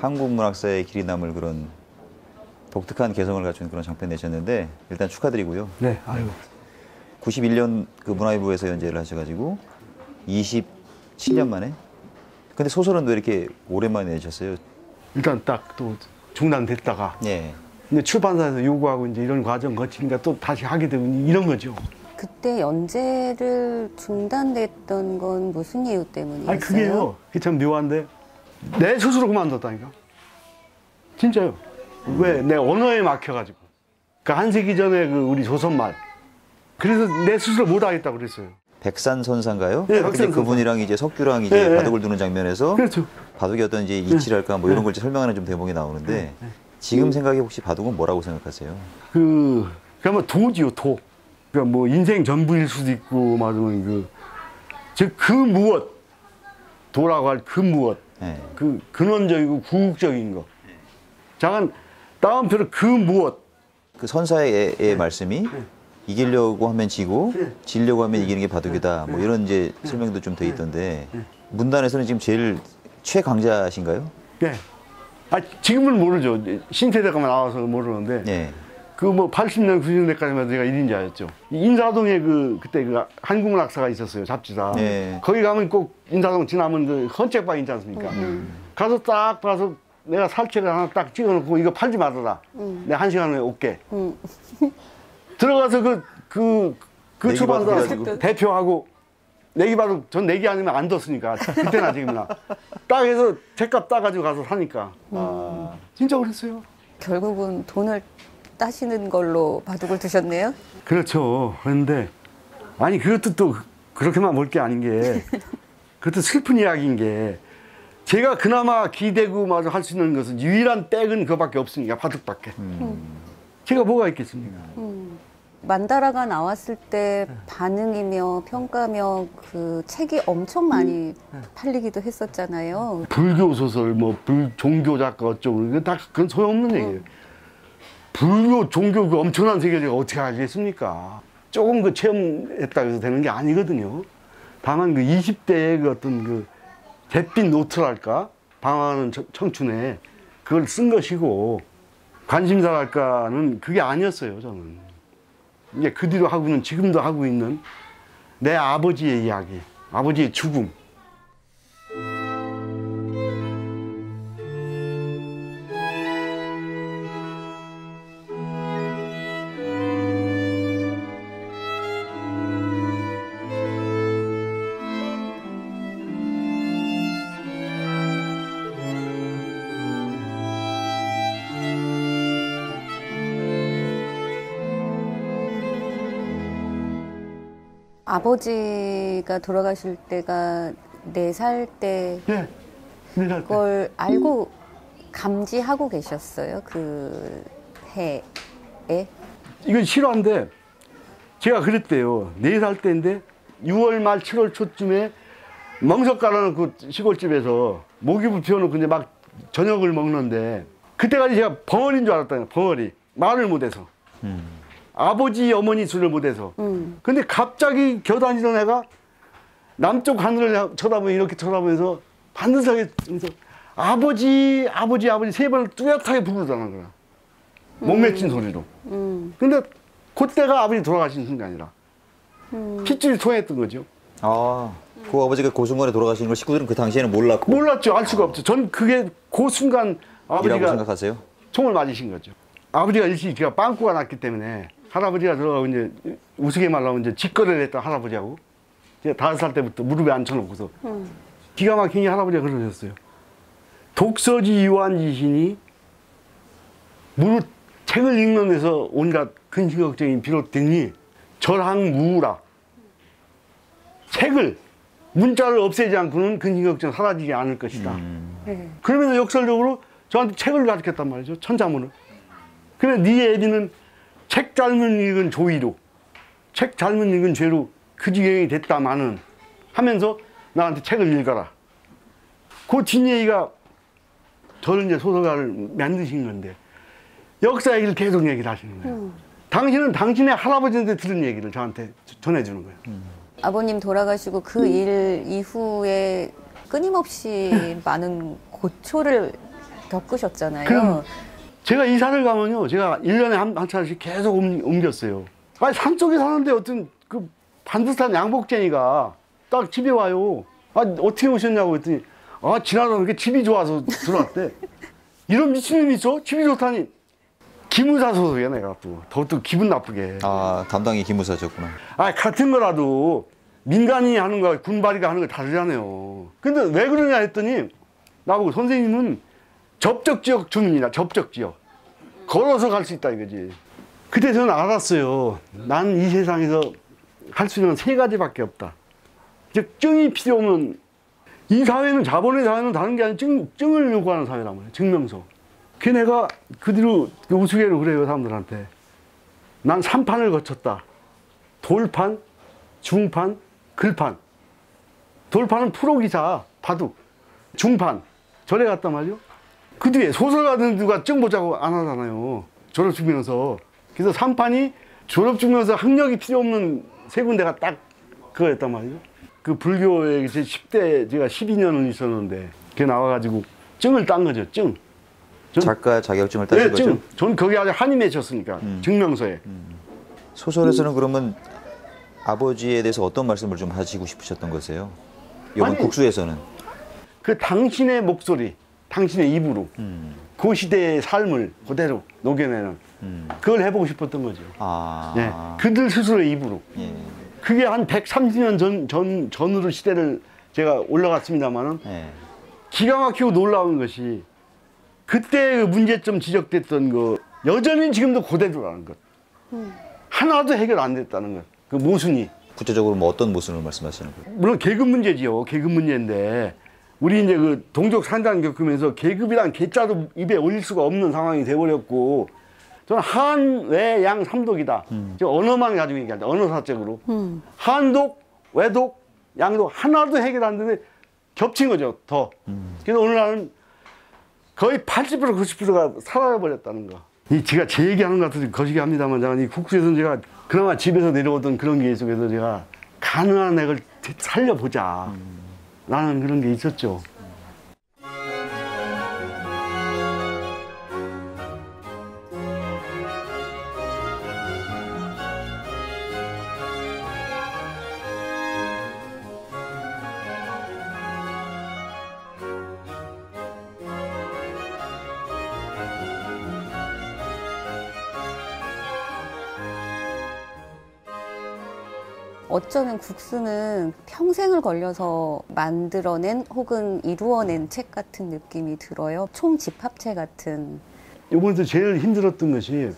한국 문학사의 길이 남을 그런 독특한 개성을 갖춘 그런 장편 내셨는데 일단 축하드리고요. 네, 아유. 91년 그 문화일보에서 연재를 하셔가지고 27년 만에. 근데 소설은 왜 이렇게 오랜만에 내셨어요? 일단 딱 또 중단됐다가 예. 근데 출판사에서 요구하고 이제 이런 과정 거치니까 또 다시 하게 되고 이런 거죠. 그때 연재를 중단됐던 건 무슨 이유 때문이었어요? 아니 그게요. 그게 참 묘한데 내 스스로 그만뒀다니까. 진짜요. 왜? 내 언어에 막혀가지고. 그 한세기 전에 그 우리 조선말. 그래서 내 스스로 못하겠다고 그랬어요. 백산선사인가요? 네, 근데 백산선사. 그분이랑 이제 석규랑 이제 네, 바둑을 두는 장면에서 그렇죠. 바둑이 어떤 이제 이치랄까 뭐 이런 걸 이제 설명하는 좀 대목이 나오는데 지금 생각에 혹시 바둑은 뭐라고 생각하세요? 그러면 도지요, 도. 그러니까 뭐 인생 전부일 수도 있고, 말하면 그 무엇. 도라고 할 그 무엇. 네. 그 근원적이고 궁극적인 거. 잠깐, 다음표로 그 무엇. 그 선사의 말씀이 이기려고 하면 지고 지려고 하면 이기는 게 바둑이다. 뭐 이런 이제 설명도 좀 돼 있던데 문단에서는 지금 제일 최강자신가요? 네. 아, 지금은 모르죠. 신세대가 나와서 모르는데. 네. 그 뭐 80년, 90년대까지만 제가 1인자였죠. 인사동에 그때 한국문학사가 있었어요, 잡지사. 네. 거기 가면 꼭 인사동 지나면 그 헌책방 있지 않습니까? 가서 딱 봐서 내가 살책을 하나 딱 찍어놓고 이거 팔지 말아라. 내가 1시간 후에 올게. 들어가서 그 출판사 대표하고 내기바도 전 내기 아니면 안 뒀으니까 그때나 지금이나 딱 해서 책값 따가지고 가서 사니까 진짜 그랬어요. 결국은 돈을 따시는 걸로 바둑을 두셨네요? 그렇죠. 그런데 아니 그것도 또 그렇게만 볼 게 아닌 게 그것도 슬픈 이야기인 게 제가 그나마 기대고 마저 할 수 있는 것은 유일한 백은 그거밖에 없으니까 바둑밖에. 제가 뭐가 있겠습니까? 만다라가 나왔을 때 반응이며 평가며 그 책이 엄청 많이 팔리기도 했었잖아요. 불교 소설, 뭐 종교 작가 어쩌고 이거 다 그건 소용없는 얘기예요. 불교, 종교 그 엄청난 세계를 어떻게 알겠습니까? 조금 그 체험했다고 해서 되는 게 아니거든요. 다만 그 20대의 그 어떤 그 잿빛 노트랄까? 방황하는 청춘에 그걸 쓴 것이고 관심사랄까는 그게 아니었어요, 저는. 이제 그 뒤로 하고는 지금도 하고 있는 내 아버지의 이야기, 아버지의 죽음. 아버지가 돌아가실 때가 4살 때 네, 4살 그걸 알고 감지하고 계셨어요? 그 해에? 이건 실화인데 제가 그랬대요. 4살 때인데 6월 말 7월 초쯤에 멍석 깔아놓고 시골집에서 모기불 피워놓고 이제 막 저녁을 먹는데 그때까지 제가 벙어리인 줄 알았다는 거예요. 벙어리. 말을 못해서. 아버지 어머니 술을 못해서. 근데 갑자기 겨다니던 애가 남쪽 하늘을 쳐다보면 이렇게 쳐다보면서 반듯하게 아버지 3번을 뚜렷하게 부르다는 거야. 목맺힌 소리로. 근데 그때가 아버지 돌아가신 순간이라 핏줄이 통했던 거죠. 아, 그 아버지가 그 순간에 돌아가신 걸 식구들은 그 당시에는 몰랐고. 몰랐죠. 알 수가 없죠. 전 그게 그 순간 이라고 아버지가 생각하세요? 총을 맞으신 거죠. 아버지가 일찍 제가 빵꾸가 났기 때문에 할아버지가 들어가고 이제 우스갯말로 하면 이제 직거래를 했던 할아버지하고 제가 5살 때부터 무릎에 앉혀놓고서 기가 막히게 할아버지가 그러셨어요. 독서지 유한지신이 무릇 책을 읽는 데서 온갖 근심 걱정이 비롯되니 절항무라. 책을 문자를 없애지 않고는 근심 걱정 사라지지 않을 것이다. 그러면서 역설적으로 저한테 책을 가르쳤단 말이죠. 천자문을. 그래 네 애비는 책 잘못 읽은 조의로 책 잘못 읽은 죄로 그 지경이 됐다마는 하면서 나한테 책을 읽어라. 그 뒷얘기가 저를 이제 소설가를 만드신 건데 역사 얘기를 계속 얘기를 하시는 거예요. 당신은 당신의 할아버지한테 들은 얘기를 저한테 전해주는 거예요. 아버님 돌아가시고 그 일 이후에 끊임없이 많은 고초를 겪으셨잖아요. 그럼 제가 이사를 가면요, 제가 1년에 한 차씩 계속 옮겼어요. 아니, 산속에 사는데 어떤 그 반듯한 양복쟁이가 딱 집에 와요. 아, 어떻게 오셨냐고 했더니, 아, 지나다 그렇게 집이 좋아서 들어왔대. 이런 미친놈이 있어? 집이 좋다니. 기무사 소속이야, 내가 또. 더욱더 기분 나쁘게. 아, 담당이 기무사셨구나. 아, 같은 거라도 민간인이 하는 거와 군바리가 하는 거 다르잖아요. 근데 왜 그러냐 했더니, 나보고 선생님은 접적지역 주민이다, 접적지역. 걸어서 갈 수 있다 이거지. 그때 저는 알았어요. 난 이 세상에서 할 수 있는 건 3가지밖에 없다. 즉, 증이 필요 없는, 이 사회는, 자본의 사회는 다른 게 아니라 증을 요구하는 사회란 말이에요. 증명서. 그 내가 그 뒤로 우스개로 그래요, 사람들한테. 난 3판을 거쳤다. 돌판, 중판, 글판. 돌판은 프로기사, 바둑. 중판, 절에 갔단 말이요. 그 뒤에 소설가는 누가 증 보자고 안 하잖아요. 졸업증명서. 그래서 3판이 졸업증명서 학력이 필요 없는 3군데가 딱 그거였단 말이에요. 그 불교에 제 10대 제가 12년을 있었는데 그게 나와가지고 증을 딴 거죠, 증. 작가 자격증을 따신 네, 거죠? 증. 전 거기 아주 한이 맺혔으니까, 증명서에. 소설에서는 그러면 아버지에 대해서 어떤 말씀을 좀 하시고 싶으셨던 거세요? 이번 아니, 국수에서는. 그 당신의 목소리, 당신의 입으로 그 시대의 삶을 그대로 녹여내는 그걸 해보고 싶었던 거죠. 아. 네, 그들 스스로의 입으로. 예. 그게 한 130년 전으로 시대를 제가 올라갔습니다만은 예. 기가 막히고 놀라운 것이 그때 그 문제점 지적됐던 거 여전히 지금도 그대로라는 것. 하나도 해결 안 됐다는 것. 그 모순이. 구체적으로 뭐 어떤 모순을 말씀하시는 거예요? 물론 계급 문제지요. 계급 문제인데 우리 이제 그 동족 산단 겪으면서 계급이란 개자도 입에 올릴 수가 없는 상황이 돼버렸고 저는 한, 외, 양, 삼독이다. 저 언어만 가지고 얘기할 때 언어사적으로 한독, 외독, 양독 하나도 해결 안 되는데 겹친 거죠. 더. 그래서 어느 날은 거의 80% 90%가 사라져버렸다는 거. 이 제가 제 얘기하는 것 같아서 거시기 합니다만 이 국수에서는 제가 그나마 집에서 내려오던 그런 게 속에서 제가 가능한 액을 살려보자 라는 그런 게 있었죠. 어쩌면 국수는 평생을 걸려서 만들어낸 혹은 이루어낸 책 같은 느낌이 들어요. 총집합체 같은. 이번에도 제일 힘들었던 것이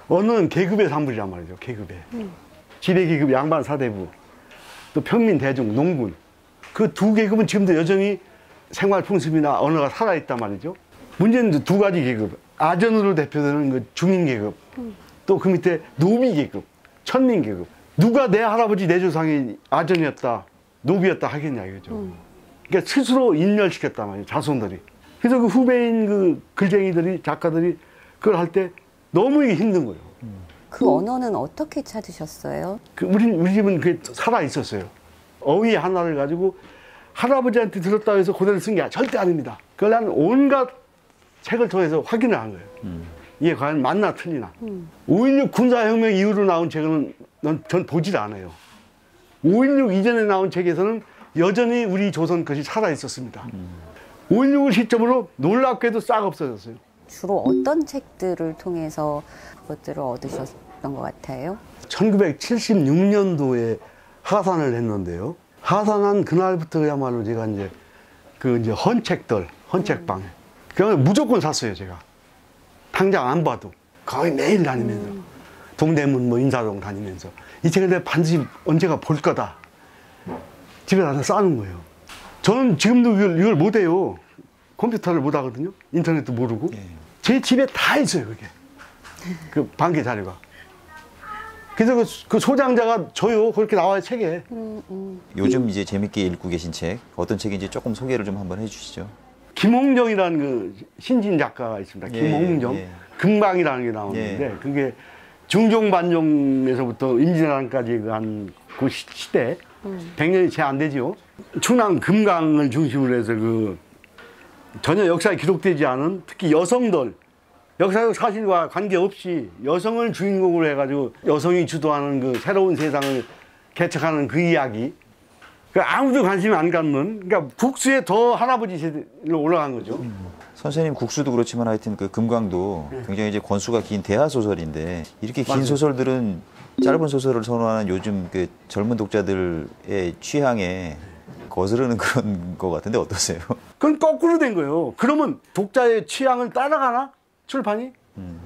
어느 계급의 산물이란 말이죠. 계급의. 지배계급 양반 사대부 또 평민 대중 농군 그 두 계급은 지금도 여전히 생활 풍습이나 언어가 살아있단 말이죠. 문제는 2가지 계급. 아전으로 대표되는 그 중인계급 또 그 밑에 노비계급, 천민계급. 누가 내 할아버지 내 조상이 아전이었다, 노비였다 하겠냐 이거죠. 그러니까 스스로 인멸시켰단 말이에요, 자손들이. 그래서 그 후배인 그 글쟁이들이, 작가들이 그걸 할 때 너무 이게 힘든 거예요. 그 언어는 어떻게 찾으셨어요? 우리 집은 그게 살아 있었어요. 어휘 하나를 가지고 할아버지한테 들었다고 해서 그대로 쓴 게 절대 아닙니다. 그걸 난 온갖 책을 통해서 확인을 한 거예요. 이게 과연 맞나 틀리나. 5.16 군사혁명 이후로 나온 책은 전 보질 않아요. 5.16 이전에 나온 책에서는 여전히 우리 조선 것이 살아있었습니다. 5.16을 시점으로 놀랍게도 싹 없어졌어요. 주로 어떤 책들을 통해서 그것들을 얻으셨던 것 같아요? 1976년도에 하산을 했는데요. 하산한 그날부터야말로 제가 이제 헌책들, 헌책방. 그냥 무조건 샀어요, 제가. 당장 안 봐도. 거의 매일 다니면서. 동대문 뭐 인사동 다니면서. 이 책을 내가 반드시 언제가 볼 거다. 집에 가서 싸는 거예요. 저는 지금도 이걸 못 해요. 컴퓨터를 못 하거든요. 인터넷도 모르고. 제 집에 다 있어요, 그게. 그 반개 자료가. 그래서 그 소장자가 줘요. 그렇게 나와요, 책에. 요즘 이제 재밌게 읽고 계신 책 어떤 책인지 조금 소개를 좀 한번 해주시죠. 김홍정이라는 그 신진 작가가 있습니다. 예, 김홍정. 예. 금강이라는 게 나오는데 예. 그게 중종반종에서부터 임진왜란까지 그 시대 100년이 채 안 되죠. 충남 금강을 중심으로 해서 그 전혀 역사에 기록되지 않은 특히 여성들 역사적 사실과 관계없이 여성을 주인공으로 해가지고 여성이 주도하는 그 새로운 세상을 개척하는 그 이야기. 아무도 관심이 안 갖는, 그러니까 국수에 더 할아버지 세대로 올라간 거죠. 선생님 국수도 그렇지만 하여튼 그 금강도 굉장히 이제 권수가 긴 대하 소설인데 이렇게 긴 맞아요. 소설들은 짧은 소설을 선호하는 요즘 그 젊은 독자들의 취향에 거스르는 그런 것 같은데 어떠세요? 그건 거꾸로 된 거예요. 그러면 독자의 취향을 따라가나? 출판이?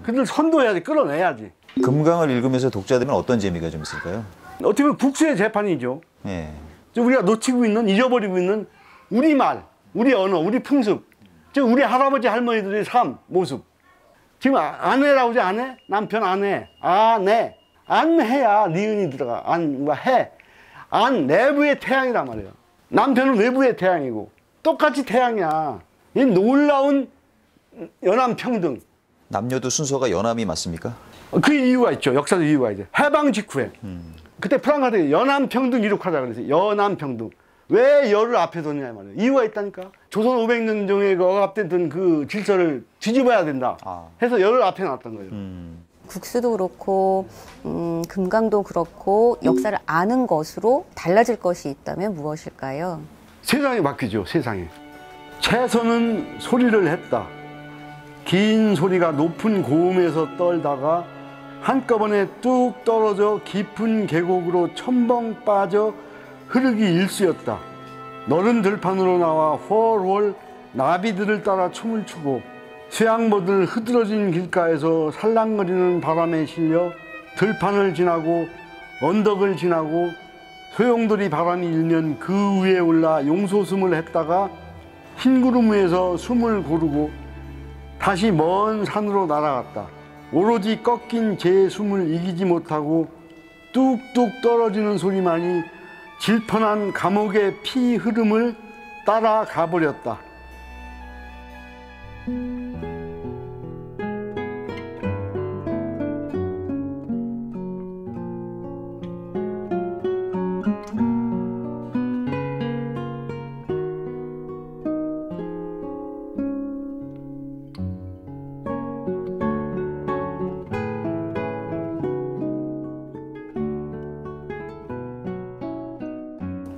그들 선도해야지, 끌어내야지. 금강을 읽으면서 독자들은 어떤 재미가 좀 있을까요? 어떻게 보면 국수의 재판이죠. 예. 우리가 놓치고 있는, 잊어버리고 있는 우리 말, 우리 언어, 우리 풍습, 즉 우리 할아버지 할머니들의 삶, 모습. 지금 아내라고 하지, 아내? 남편 아내, 아내. 안해야 니은이 들어가. 안과 해. 안 내부의 태양이란 말이에요. 남편은 외부의 태양이고 똑같이 태양이야. 이 놀라운 연함평등. 남녀도 순서가 연함이 맞습니까? 그 이유가 있죠. 역사적 이유가 이제 해방 직후에 그때 프랑카드에 연함평등 이룩하자 그랬어요. 연함평등. 왜 열을 앞에 뒀냐 말이에요. 이유가 있다니까. 조선 500년 전에 억압됐던 그 질서를 뒤집어야 된다 해서 열을 앞에 놨던 거예요. 국수도 그렇고 금강도 그렇고 역사를 아는 것으로 달라질 것이 있다면 무엇일까요? 세상이 바뀌죠. 세상이. 채선은 소리를 했다. 긴 소리가 높은 고음에서 떨다가 한꺼번에 뚝 떨어져 깊은 계곡으로 첨벙 빠져 흐르기 일쑤였다. 너른 들판으로 나와 훨훨 나비들을 따라 춤을 추고 수양모들 흐드러진 길가에서 살랑거리는 바람에 실려 들판을 지나고 언덕을 지나고 소용돌이 바람이 일면 그 위에 올라 용소숨을 했다가 흰 구름 위에서 숨을 고르고 다시 먼 산으로 날아갔다. 오로지 꺾인 제 숨을 이기지 못하고 뚝뚝 떨어지는 소리만이 질펀한 감옥의 피 흐름을 따라 가버렸다.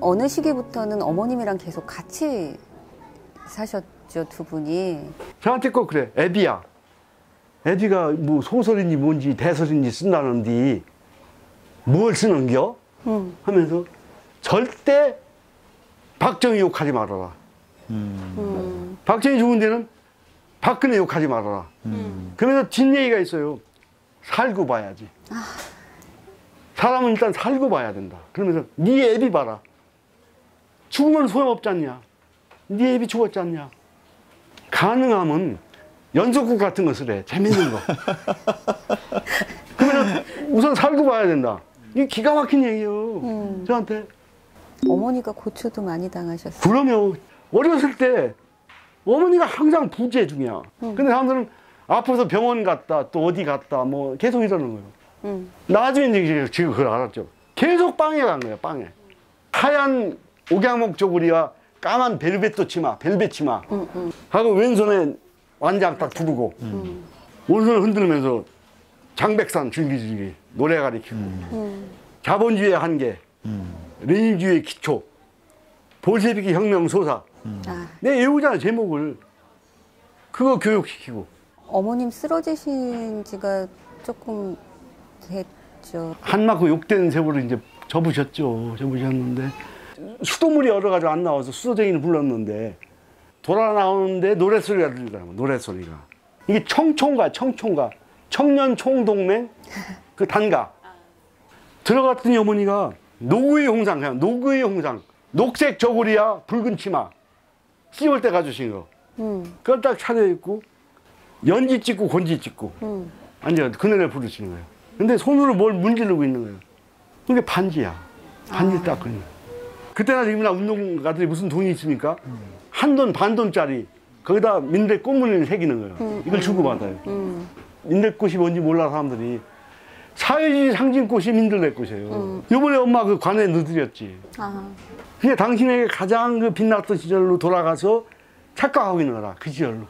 어느 시기부터는 어머님이랑 계속 같이 사셨죠, 두 분이. 저한테 꼭 그래. 애비야. 애비가 뭐 소설인지 뭔지 대설인지 쓴다는데 뭘 쓰는겨? 하면서 절대 박정희 욕하지 말아라. 박정희 죽은 데는 박근혜 욕하지 말아라. 그러면서 뒷얘기가 있어요. 살고 봐야지. 사람은 일단 살고 봐야 된다. 그러면서 네 애비 봐라. 죽으면 소용없지 않냐. 네 애비 죽었지 않냐. 가능하면 연속극 같은 거 쓰래. 재밌는 거. 그러면 우선 살고 봐야 된다. 이게 기가 막힌 얘기예요. 저한테. 어머니가 고초도 많이 당하셨어요. 그러면 어렸을 때 어머니가 항상 부재 중이야. 근데 사람들은 아파서 병원 갔다 또 어디 갔다 뭐 계속 이러는 거예요. 나중에 이제 지금 그걸 알았죠. 계속 빵에 간 거예요. 빵에. 하얀 옥양목 쪼그리와 까만 벨벳도 치마, 벨벳 치마 하고 왼손에 완장 딱 두르고 오른손을 흔들면서 장백산 줄기줄기 노래 가리키고 자본주의의 한계, 레닌주의의 기초, 볼셰비키 혁명 소사. 내 외우잖아 제목을. 그거 교육시키고. 어머님 쓰러지신 지가 조금 됐죠. 한 맞고 욕되는 세월을 이제 접으셨죠. 접으셨는데 수도물이 여러 가지 안 나와서 수도쟁이는 불렀는데 돌아 나오는데 노랫소리가 들리더라고. 노랫소리가. 이게 청총가 청년 총동맹 그 단가. 들어갔더니 어머니가 노구의 홍상, 그냥 노구의 홍상, 녹색 저고리야 붉은 치마 씹을 때 가주신 거. 그걸 딱 차려입고 연지 찍고 건지 찍고 앉아 그 노래 부르시는 거예요. 근데 손으로 뭘 문지르고 있는 거예요. 그게 반지야. 반지 딱 그냥. 그때나 지금이나 운동가들이 무슨 돈이 있습니까? 한 돈, 반 돈짜리 거기다 민들레 꽃무늬를 새기는 거예요. 이걸 주고받아요. 민들레꽃이 뭔지 몰라 사람들이. 사회주의 상징꽃이 민들레꽃이에요. 이번에 엄마 그 관에 넣어드렸지. 그게 당신에게 가장 그 빛났던 시절로 돌아가서 착각하고 있는 거라 그 시절로.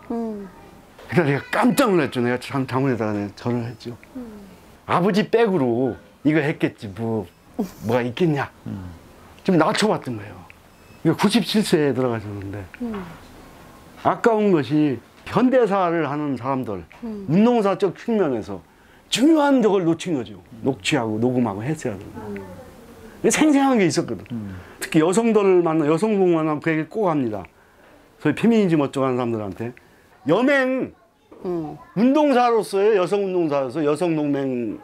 그래서 내가 깜짝 놀랐죠. 내가 장문에다가 내가 전화를 했죠. 아버지 백으로 이거 했겠지 뭐가 있겠냐. 좀 낮춰봤던 거예요. 이거 97세에 들어가셨는데 아까운 것이 현대사를 하는 사람들 운동사적 측면에서 중요한 적을 놓친 거죠. 녹취하고 녹음하고 했어야 된다. 생생한 게 있었거든. 특히 여성들을 만나 여성복 만나면 그 얘기를 꼭 합니다. 소위 페미니즘 어쩌고 하는 사람들한테 여맹 운동사로서의 여성 운동사로서 여성 동맹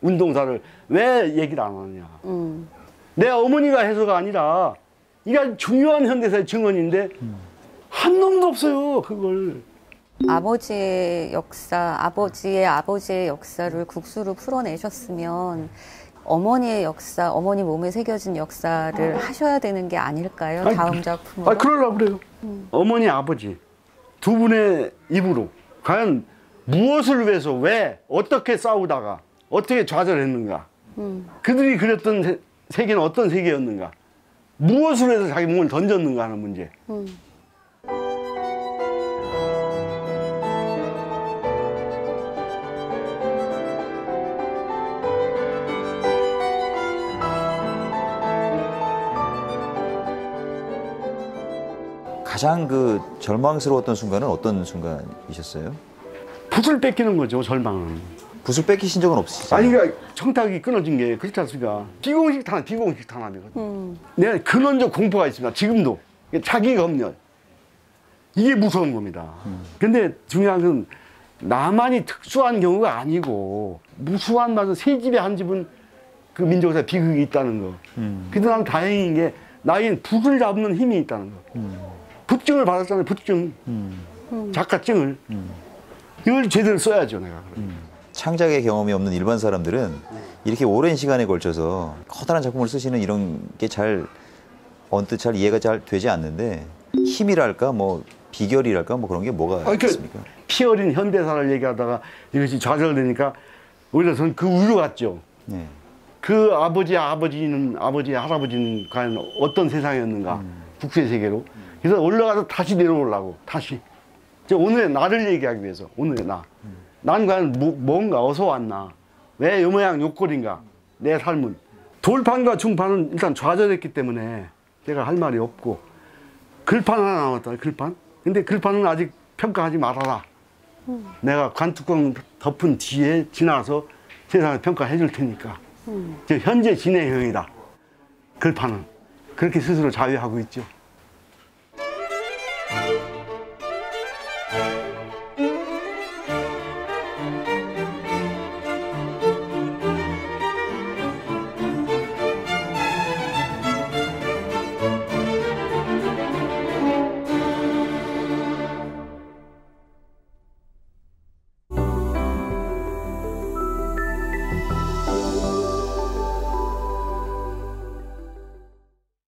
운동사를 왜 얘기를 안 하느냐. 내 어머니가 해서가 아니라 이게 중요한 현대사의 증언인데 한 놈도 없어요. 그걸. 아버지의 역사, 아버지의 역사를 국수로 풀어내셨으면 어머니의 역사, 어머니 몸에 새겨진 역사를 하셔야 되는 게 아닐까요? 아니, 다음 작품으로. 그러려고 그래요. 어머니, 아버지 두 분의 입으로 과연 무엇을 위해서 왜 어떻게 싸우다가 어떻게 좌절했는가. 그들이 그렸던 세계는 어떤 세계였는가. 무엇을 위해서 자기 몸을 던졌는가 하는 문제. 가장 그 절망스러웠던 순간은 어떤 순간이셨어요? 붓을 뺏기는 거죠, 절망은. 붓을 뺏기신 적은 없으시죠? 아니, 그러니까 청탁이 끊어진 게 그렇지 않습니까? 비공식 탄압이거든. 내가 근원적 공포가 있습니다. 지금도. 자기 검열. 이게 무서운 겁니다. 근데 중요한 건 나만이 특수한 경우가 아니고 무수한 세 집에 한 집은 그 민족에서 비극이 있다는 거. 그래도 난 다행인 게 나에겐 붓을 잡는 힘이 있다는 거. 붓증을 받았잖아요. 붓증. 작가증을. 이걸 제대로 써야죠, 내가. 창작의 경험이 없는 일반 사람들은 이렇게 오랜 시간에 걸쳐서 커다란 작품을 쓰시는 이런 게 언뜻 잘 이해가 잘 되지 않는데 힘이랄까 뭐 비결이랄까 뭐 그런 게 뭐가 있습니까? 피 어린 현대사를 얘기하다가 이것이 좌절되니까 오히려 저는 그 우려 같죠. 네. 그 할아버지는 과연 어떤 세상이었는가. 국수의 세계로. 그래서 올라가서 다시 내려오려고. 다시. 오늘의 나를 얘기하기 위해서. 오늘의 나. 난 과연 뭔가 어디서 왔나. 왜 요 모양 요 꼴인가. 내 삶은. 돌판과 중판은 일단 좌절했기 때문에 내가 할 말이 없고. 글판 하나 남았다. 글판. 근데 글판은 아직 평가하지 말아라. 내가 관뚜껑 덮은 뒤에 지나서 세상을 평가해 줄 테니까. 현재 진행형이다. 글판은. 그렇게 스스로 자위하고 있죠.